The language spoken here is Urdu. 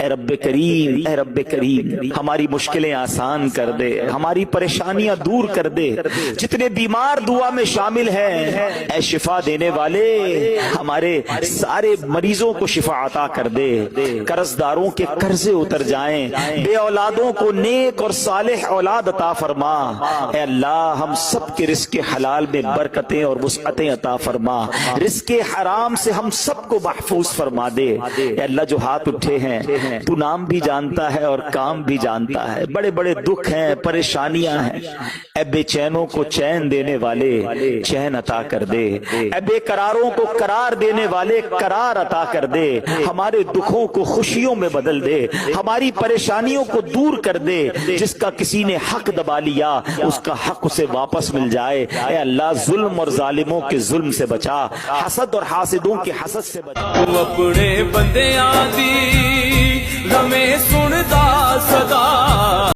اے رب کریم، اے رب کریم ہماری مشکلیں آسان کر دے، ہماری پریشانیاں دور کر دے، جتنے بیمار دعا میں شامل ہیں اے شفا دینے والے ہمارے سارے مریضوں کو شفا عطا کر دے، قرض داروں کے قرضے اتر جائیں، بے اولادوں کو نیک اور صالح اولاد عطا فرما، اے اللہ ہم سب کے رزق حلال میں برکتیں اور وسعتیں عطا فرما، رزق حرام سے ہم سب کو محفوظ فرما دے، اے اللہ جو ہاتھ اٹھے ہیں تو نام بھی جانتا ہے اور کام بھی جانتا ہے، بڑے بڑے دکھ ہیں، پریشانیاں ہیں، اے بے چینوں کو چین دینے والے چین عطا کر دے، اے بے قراروں کو قرار دینے والے قرار عطا کر دے، ہمارے دکھوں کو خوشیوں میں بدل دے، ہماری پریشانیوں کو دور کر دے، جس کا کسی نے حق دبا لیا اس کا حق اسے واپس مل جائے، اے اللہ ظلم اور ظالموں کے ظلم سے بچا، حسد اور حاسدوں کے حسد سے بچا، تو اپنے بندیاں دی